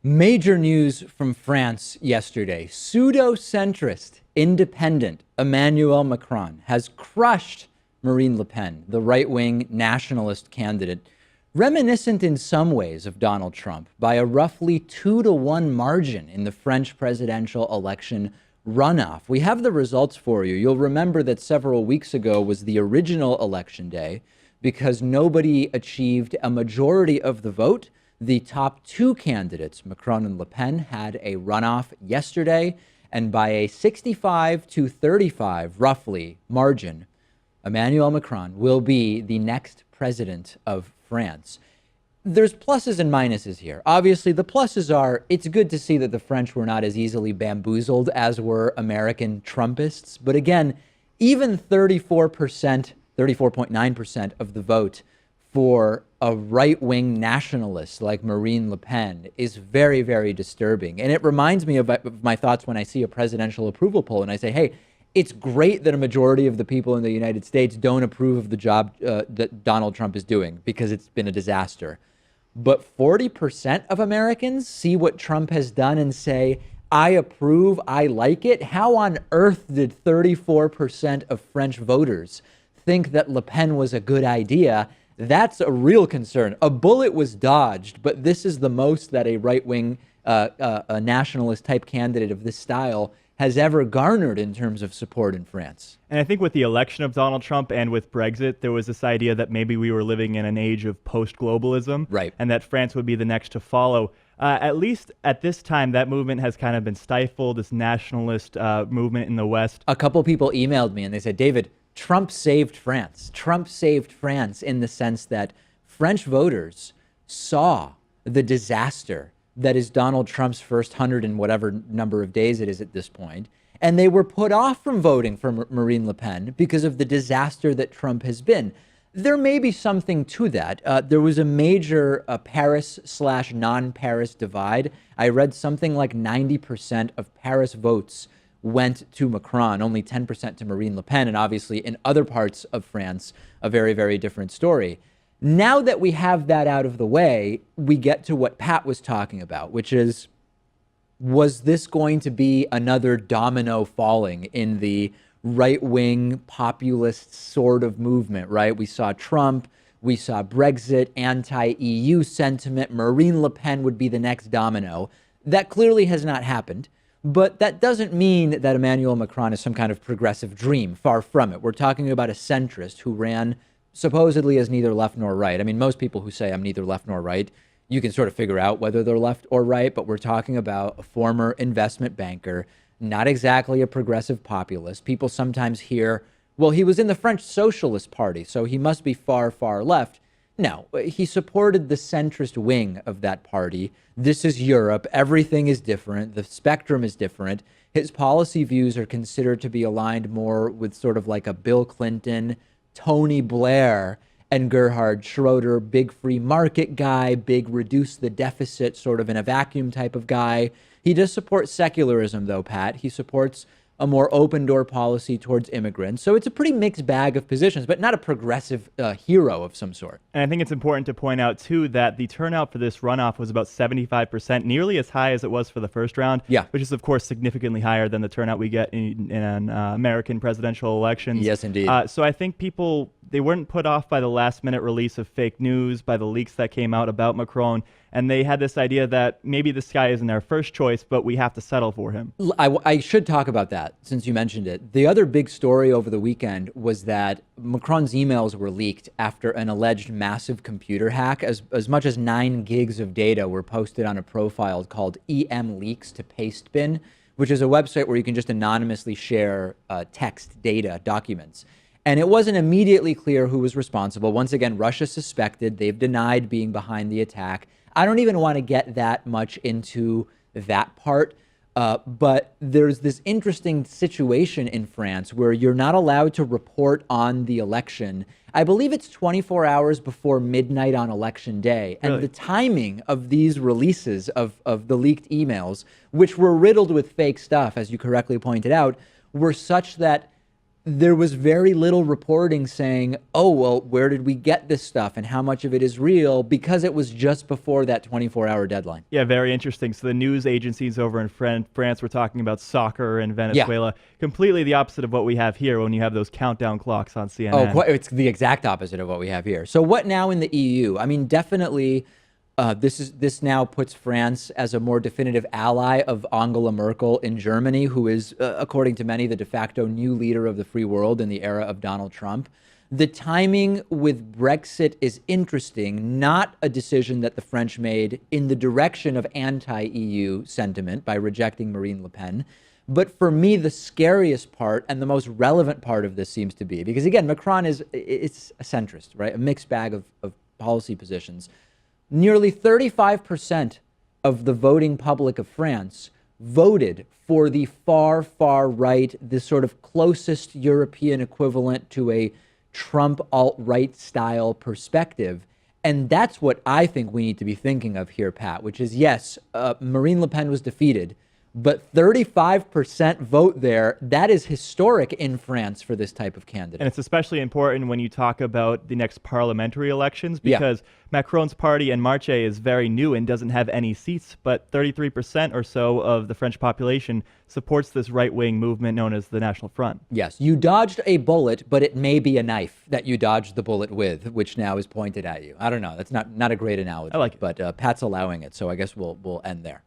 Major news from France yesterday. Pseudo-centrist, independent Emmanuel Macron has crushed Marine Le Pen, the right-wing nationalist candidate, reminiscent in some ways of Donald Trump, by a roughly 2-to-1 margin in the French presidential election runoff. We have the results for you. You'll remember that several weeks ago was the original election day because nobody achieved a majority of the vote. The top two candidates, Macron and Le Pen, had a runoff yesterday, and by a 65-35, roughly, margin, Emmanuel Macron will be the next president of France. There's pluses and minuses here. Obviously, the pluses are it's good to see that the French were not as easily bamboozled as were American Trumpists. But again, even 34.9% of the vote for a right-wing nationalist like Marine Le Pen is very, very disturbing. And it reminds me of my thoughts when I see a presidential approval poll and I say, hey, it's great that a majority of the people in the United States don't approve of the job that Donald Trump is doing because it's been a disaster. But 40% of Americans see what Trump has done and say, I approve, I like it. How on earth did 34% of French voters think that Le Pen was a good idea? That's a real concern. A bullet was dodged, but this is the most that a right-wing a nationalist type candidate of this style has ever garnered in terms of support in France. And I think with the election of Donald Trump and with Brexit, there was this idea that maybe we were living in an age of post-globalism, right, and that France would be the next to follow. At least at this time, that movement has kind of been stifled, this nationalist movement in the West. A couple people emailed me and they said, David, Trump saved France. Trump saved France in the sense that French voters saw the disaster that is Donald Trump's first 100 and whatever number of days it is at this point. And they were put off from voting for Marine Le Pen because of the disaster that Trump has been. There may be something to that. There was a major Paris/non-Paris divide. I read something like 90% of Paris votes went to Macron, only 10% to Marine Le Pen, and obviously in other parts of France, a very, very different story. Now that we have that out of the way, we get to what Pat was talking about, which is, was this going to be another domino falling in the right-wing populist sort of movement, right? We saw Trump, we saw Brexit, anti-EU sentiment, Marine Le Pen would be the next domino. That clearly has not happened. But that doesn't mean that Emmanuel Macron is some kind of progressive dream. Far from it. We're talking about a centrist who ran supposedly as neither left nor right. I mean, most people who say I'm neither left nor right, you can sort of figure out whether they're left or right. But we're talking about a former investment banker, not exactly a progressive populist. People sometimes hear, well, he was in the French Socialist Party, so he must be far, far left. No, he supported the centrist wing of that party. This is Europe. Everything is different. The spectrum is different. His policy views are considered to be aligned more with sort of like a Bill Clinton, Tony Blair, and Gerhard Schroeder, big free market guy, big reduce the deficit sort of in a vacuum type of guy. He does support secularism, though, Pat. He supports a more open door policy towards immigrants. So it's a pretty mixed bag of positions, but not a progressive hero of some sort. And I think it's important to point out, too, that the turnout for this runoff was about 75%, nearly as high as it was for the first round, which is, of course, significantly higher than the turnout we get in American presidential elections. Yes, indeed. So I think people, they weren't put off by the last-minute release of fake news, by the leaks that came out about Macron, and they had this idea that maybe this guy isn't our first choice, but we have to settle for him. I should talk about that since you mentioned it. The other big story over the weekend was that Macron's emails were leaked after an alleged massive computer hack. As much as 9 gigs of data were posted on a profile called EM Leaks to Pastebin, which is a website where you can just anonymously share text, data, documents. And it wasn't immediately clear who was responsible. Once again, Russia suspected. They've denied being behind the attack. I don't even want to get that much into that part, but there's this interesting situation in France where you're not allowed to report on the election. I believe it's 24 hours before midnight on election day. And the timing of these releases of the leaked emails, which were riddled with fake stuff, as you correctly pointed out, were such that there was very little reporting saying, oh, well, where did we get this stuff and how much of it is real, because it was just before that 24-hour deadline. Yeah, very interesting. So the news agencies over in France were talking about soccer in Venezuela. Yeah. Completely the opposite of what we have here when you have those countdown clocks on CNN. Oh, it's the exact opposite of what we have here. So what now in the EU? I mean, definitely this now puts France as a more definitive ally of Angela Merkel in Germany, who is, according to many, the de facto new leader of the free world in the era of Donald Trump. The timing with Brexit is interesting, not a decision that the French made in the direction of anti-EU sentiment by rejecting Marine Le Pen. But for me, the scariest part and the most relevant part of this seems to be, because again, Macron it's a centrist, right? A mixed bag of policy positions. Nearly 35% of the voting public of France voted for the far, far right, the sort of closest European equivalent to a Trump alt-right style perspective. And that's what I think we need to be thinking of here, Pat, which is, yes, Marine Le Pen was defeated, but 35% vote there, that is historic in France for this type of candidate. And it's especially important when you talk about the next parliamentary elections, because Macron's party En Marche is very new and doesn't have any seats, but 33% or so of the French population supports this right-wing movement known as the National Front. Yes, you dodged a bullet, but it may be a knife that you dodged the bullet with, which now is pointed at you. I don't know. That's not a great analogy. I like it. But Pat's allowing it, so I guess we'll end there.